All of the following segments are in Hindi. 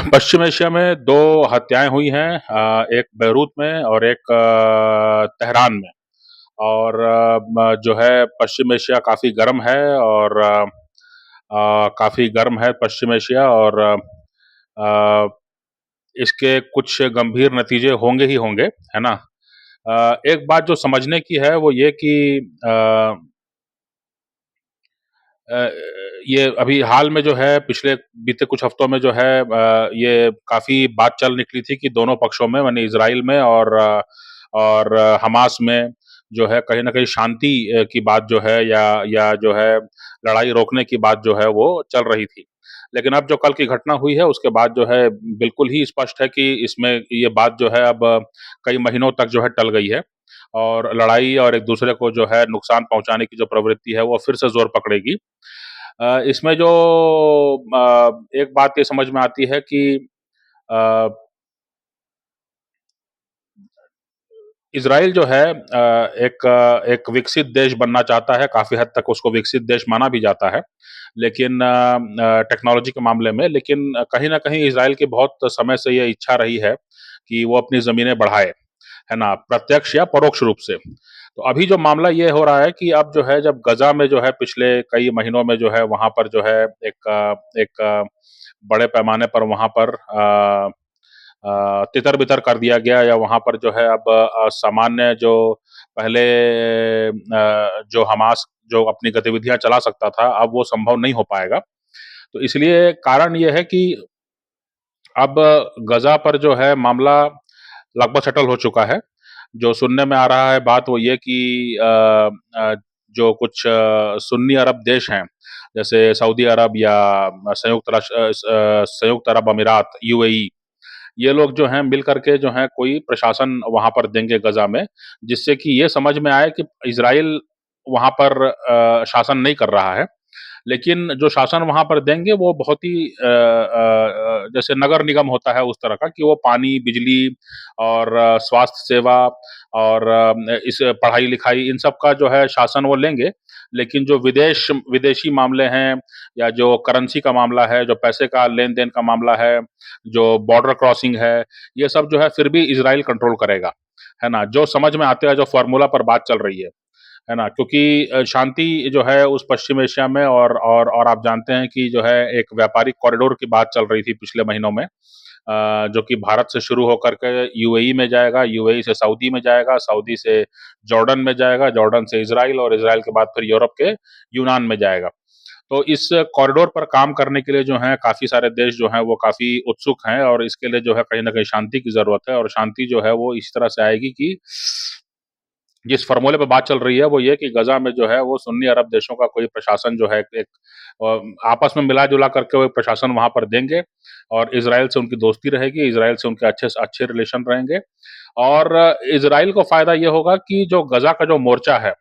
पश्चिम एशिया में 2 हत्याएँ हुई हैं, एक बेरूत में और एक तेहरान में। और जो है पश्चिम एशिया काफ़ी गर्म है और काफ़ी गर्म है पश्चिम एशिया और अ, इसके कुछ गंभीर नतीजे होंगे ही होंगे, है ना? एक बात जो समझने की है वो ये कि अ अ, ये अभी हाल में जो है पिछले बीते कुछ हफ्तों में जो है ये काफ़ी बात चल निकली थी कि दोनों पक्षों में माने इज़राइल में और हमास में जो है कहीं न कहीं शांति की बात जो है या जो है लड़ाई रोकने की बात जो है वो चल रही थी। लेकिन अब जो कल की घटना हुई है उसके बाद जो है बिल्कुल ही स्पष्ट है कि इसमें ये बात जो है अब कई महीनों तक जो है टल गई है और लड़ाई और एक-दूसरे को जो है नुकसान पहुँचाने की जो प्रवृत्ति है वो फिर से ज़ोर पकड़ेगी। इसमें जो एक बात ये समझ में आती है कि अ, इज़राइल जो है एक विकसित देश बनना चाहता है, काफ़ी हद तक उसको विकसित देश माना भी जाता है। लेकिन टेक्नोलॉजी के मामले में लेकिन कहीं न कहीं इज़राइल की बहुत समय से ये इच्छा रही है कि वो अपनी ज़मीनें बढ़ाए, है ना? प्रत्यक्ष या परोक्ष रूप से। तो अभी जो मामला ये हो रहा है कि अब जो है जब गज़ा में जो है पिछले कई महीनों में जो है वहाँ पर जो है एक बड़े पैमाने पर वहाँ पर तितर-बितर कर दिया गया या वहाँ पर जो है अब सामान्य जो पहले जो हमास जो अपनी गतिविधियाँ चला सकता था, अब वो संभव नहीं हो पाएगा। तो इसलिए कारण ये है कि अब गज़ा पर जो है मामला लगभग सेटल हो चुका है। जो सुनने में आ रहा है बात वो ये कि जो कुछ सुन्नी अरब देश हैं, जैसे सऊदी अरब या संयुक्त अरब अमीरात, यूएई, ये लोग जो हैं मिल करके जो हैं कोई प्रशासन वहाँ पर देंगे गज़ा में, जिससे कि ये समझ में आए कि इज़राइल वहाँ पर शासन नहीं कर रहा है। लेकिन जो शासन वहाँ पर देंगे वो बहुत ही जैसे नगर निगम होता है उस तरह का कि वो पानी, बिजली और स्वास्थ्य सेवा और इस पढ़ाई-लिखाई इन सब का जो है शासन वो लेंगे। लेकिन जो विदेशी मामले हैं या जो करेंसी का मामला है, जो पैसे का लेन-देन का मामला है, जो बॉर्डर क्रॉसिंग है, ये सब जो है फिर भी इज़राइल कंट्रोल करेगा, है ना? जो समझ में आते हैं, जो फ़ॉर्मूला पर बात चल रही है ना? क्योंकि शांति जो है उस पश्चिम एशिया में और आप जानते हैं कि जो है एक व्यापारिक कॉरिडोर की बात चल रही थी पिछले महीनों में जो कि भारत से शुरू होकर के यूएई में जाएगा, यूएई से सऊदी में जाएगा, सऊदी से जॉर्डन में जाएगा, जॉर्डन से इज़राइल और इज़राइल के बाद फिर यूरोप के यूनान में जाएगा। तो इस कॉरिडोर पर काम करने के लिए जो है काफ़ी सारे देश जो हैं वो काफ़ी उत्सुक हैं और इसके लिए जो है कहीं न कहीं शांति की ज़रूरत है और शांति जो है वो इस तरह से आएगी कि जिस फ़ॉर्मूले पे बात चल रही है वो ये कि गज़ा में जो है वो सुन्नी अरब देशों का कोई प्रशासन जो है एक आपस में मिला-जुला करके वो एक प्रशासन वहाँ पर देंगे और इज़राइल से उनकी दोस्ती रहेगी, इज़राइल से उनके अच्छे से अच्छे रिलेशन रहेंगे और इज़राइल को फ़ायदा ये होगा कि जो गज़ा का जो मोर्चा है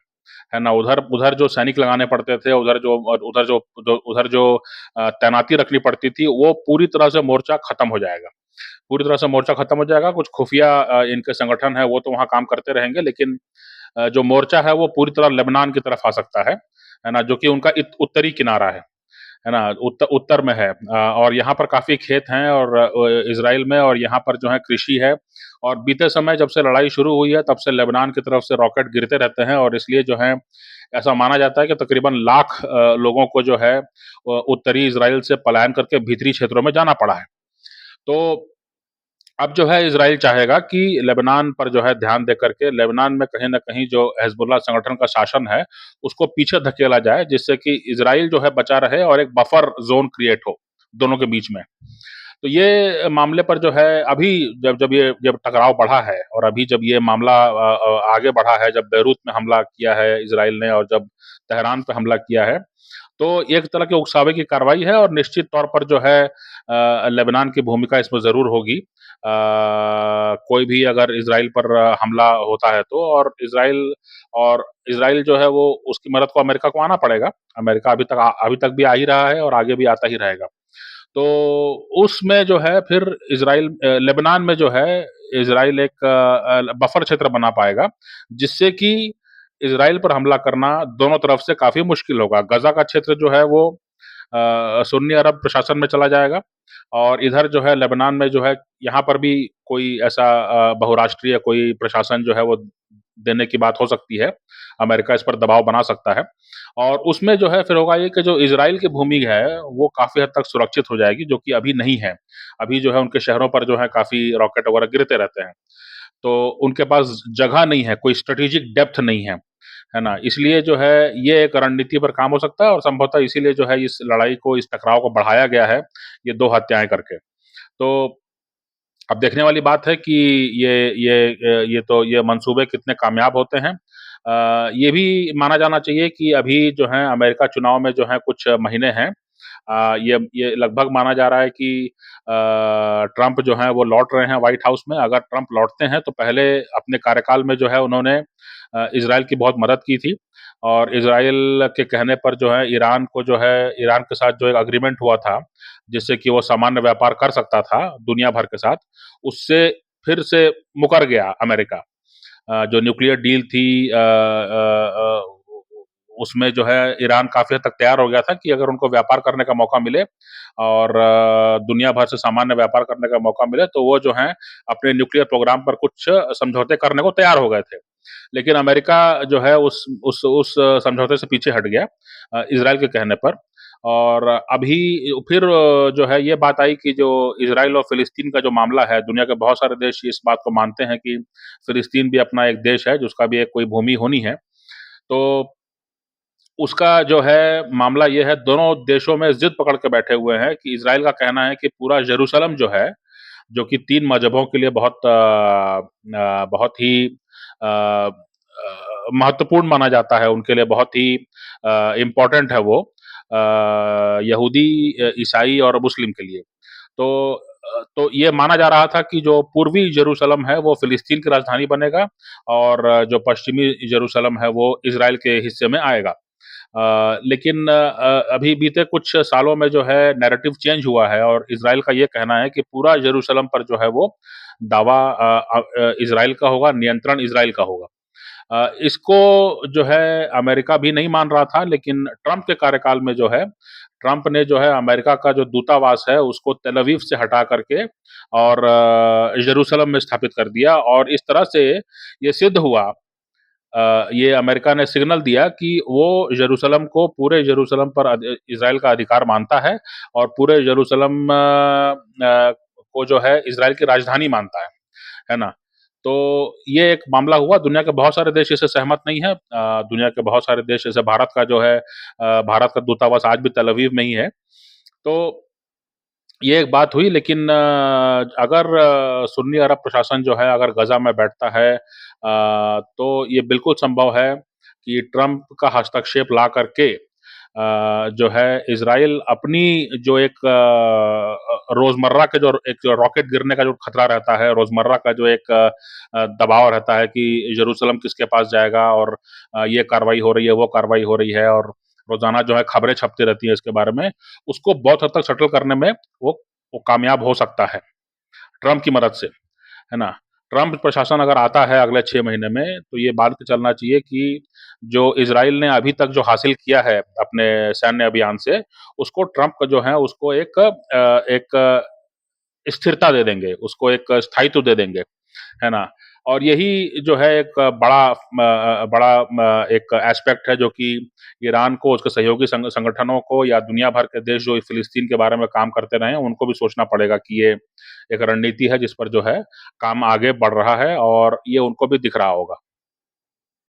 ना? उधर उधर जो सैनिक लगाने पड़ते थे, उधर जो तैनाती रखनी पड़ती थी, वो पूरी तरह से मोर्चा खत्म हो जाएगा। पूरी तरह से मोर्चा खत्म हो जाएगा, कुछ खुफिया इनके संगठन है, वो तो वहाँ काम करते रहेंगे, लेकिन जो मोर्चा है, वो पूरी तरह लेबनान की तरफ आ सकता है ना? जो कि उनका उत्तरी किनारा है ना? उत्तर में है और यहाँ पर काफ़ी खेत हैं और इज़राइल में और यहाँ पर जो है कृषि है और बीते समय जब से लड़ाई शुरू हुई है, तब से लेबनान की तरफ से रॉकेट गिरते रहते हैं और इसलिए जो है, ऐसा माना जाता है कि तकरीबन लाख लोगों को जो है उत्तरी इज़राइल से पलायन करके भीतरी क्षेत्रों में जाना पड़ा है। तो अब जो है इज़राइल चाहेगा कि लेबनान पर जो है ध्यान देकर के लेबनान में कहीं न कहीं जो हिज़्बुल्लाह संगठन का शासन है, उसको पीछे धकेला जाए जिससे कि इज़राइल जो है बचा रहे और एक बफर ज़ोन क्रिएट हो, दोनों के बीच में। तो ये मामले पर जो है अभी जब टकराव बढ़ा है और अभी जब ये मामला आगे बढ़ा है, जब बेरूत में हमला किया है इज़राइल ने और जब तेहरान पे हमला किया है, तो एक तरह की उकसावे की कार्रवाई है और निश्चित तौर पर जो है लेबनान की भूमिका इसमें ज़रूर होगी। कोई भी अगर इज़राइल पर हमला होता है तो और इज़राइल जो है वो उसकी मदद को अमेरिका को आना पड़ेगा। अमेरिका अभी तक भी आ ही रहा है और आगे भी आता ही रहेगा। तो उसमें जो है फिर लेबनान में जो है इज़राइल एक बफर क्षेत्र बना पाएगा, जिससे कि इज़राइल पर हमला करना दोनों तरफ से काफ़ी मुश्किल होगा। गज़ा का क्षेत्र जो है वो सुन्नी अरब प्रशासन में चला जाएगा और इधर जो है लेबनान में जो है यहाँ पर भी कोई ऐसा बहुराष्ट्रीय कोई प्रशासन जो है वो देने की बात हो सकती है। अमेरिका इस पर दबाव बना सकता है और उसमें जो है फिर होगा ये कि जो इज़राइल की भूमि है, वो काफ़ी हद तक सुरक्षित हो जाएगी, जो कि अभी नहीं है। अभी जो है उनके शहरों पर जो है काफ़ी रॉकेट वगैरह गिरते रहते हैं। तो उनके पास जगह नहीं है, कोई स्ट्रेटेजिक डेप्थ नहीं है ना? इसलिए जो है ये एक रणनीति पर काम हो सकता है और संभवतः इसीलिए जो है इस लड़ाई को, इस टकराव को बढ़ाया गया है, ये 2 हत्याएँ करके। तो अब देखने वाली बात है कि ये ये मंसूबे कितने कामयाब होते हैं। ये भी माना जाना चाहिए कि अभी जो है अमेरिका चुनाव में जो है कुछ महीने हैं। ये लगभग माना जा रहा है कि ट्रम्प जो हैं वो लौट रहे हैं व्हाइट हाउस में। अगर ट्रम्प लौटते हैं तो पहले अपने कार्यकाल में जो है उन्होंने इज़राइल की बहुत मदद की थी और इज़राइल के कहने पर जो है ईरान को जो है ईरान के साथ जो एक एग्रीमेंट हुआ था, जिससे कि वो सामान्य व्यापार कर सकता था दुनिया भर के साथ, उससे फिर से मुकर गया अमेरिका। जो न्यूक्लियर डील थी उसमें जो है ईरान काफ़ी हद तक तैयार हो गया था कि अगर उनको व्यापार करने का मौका मिले और दुनिया भर से सामान्य व्यापार करने का मौका मिले, तो वो जो है अपने न्यूक्लियर प्रोग्राम पर कुछ समझौते करने को तैयार हो गए थे। लेकिन अमेरिका जो है उस समझौते से पीछे हट गया इज़राइल के कहने पर और अभी फिर जो है ये बात आई कि जो इज़राइल और फ़िलिस्तीन का जो मामला है, दुनिया के बहुत सारे देश इस बात को मानते हैं कि फ़िलिस्तीन भी अपना एक देश है, जिसका भी एक कोई भूमि होनी है। तो उसका जो है मामला ये है, दोनों देशों में ज़िद पकड़ के बैठे हुए हैं कि इज़राइल का कहना है कि पूरा यरूशलेम जो है, जो कि 3 मज़हबों के लिए बहुत ही महत्वपूर्ण माना जाता है, उनके लिए बहुत ही इम्पोर्टेंट है वो यहूदी ईसाई और मुस्लिम के लिए। तो ये माना जा रहा था कि जो पूर्वी यरूशलेम है, वो फ़िलिस्तीन की राजधानी बनेगा और जो पश्चिमी यरूशलेम है, वो इज़राइल के हिस्से में आएगा। लेकिन अभी बीते कुछ सालों में जो है नैरेटिव चेंज हुआ है और इज़राइल का ये कहना है कि पूरा यरूशलेम पर जो है वो दावा इज़राइल का होगा, नियंत्रण इज़राइल का होगा। इसको जो है अमेरिका भी नहीं मान रहा था लेकिन ट्रम्प के कार्यकाल में जो है, ट्रम्प ने जो है अमेरिका का जो दूतावास है उसको तेल अवीव से हटा करके और यरूशलेम में स्थापित कर दिया और इस तरह से ये सिद्ध हुआ ये अमेरिका ने सिग्नल दिया कि वो यरूशलेम को पूरे यरूशलेम पर इज़राइल का अधिकार मानता है और पूरे यरूशलेम को जो है इज़राइल की राजधानी मानता है ना? तो ये एक मामला हुआ, दुनिया के बहुत सारे देश इससे सहमत नहीं हैं। दुनिया के बहुत सारे देश जैसे भारत का जो है भारत का दूतावास आज भी तेल अवीव में ही है। तो ये एक बात हुई लेकिन अगर सुन्नी अरब प्रशासन जो है अगर गज़ा में बैठता है तो ये बिल्कुल संभव है कि ट्रम्प का हस्तक्षेप ला करके जो है इज़राइल अपनी जो एक रोज़मर्रा के जो एक जो रॉकेट गिरने का जो खतरा रहता है, रोज़मर्रा का जो एक दबाव रहता है कि यरूशलेम किसके पास जाएगा और ये कार्रवाई हो रही है, वो कार्रवाई हो रही है और रोज़ाना जो है खबरें छपती रहती हैं इसके बारे में, उसको बहुत हद तक सेटल करने में वो कामयाब हो सकता है, ट्रम्प की मदद से, है ना? ट्रम्प प्रशासन अगर आता है अगले 6 महीने में, तो ये मान के चलना चाहिए कि जो इज़राइल ने अभी तक जो हासिल किया है अपने सैन्य अभियान से, उसको ट्रम्प का जो है उसको एक स्थिरता दे देंगे, उसको एक स्थायित्व दे देंगे, है ना? और यही जो है एक बड़ा एक एस्पेक्ट है जो कि ईरान को, उसके सहयोगी संगठनों को या दुनिया भर के देश जो फ़िलिस्तीन के बारे में काम करते रहे हैं, उनको भी सोचना पड़ेगा कि ये एक रणनीति है जिस पर जो है काम आगे बढ़ रहा है और ये उनको भी दिख रहा होगा।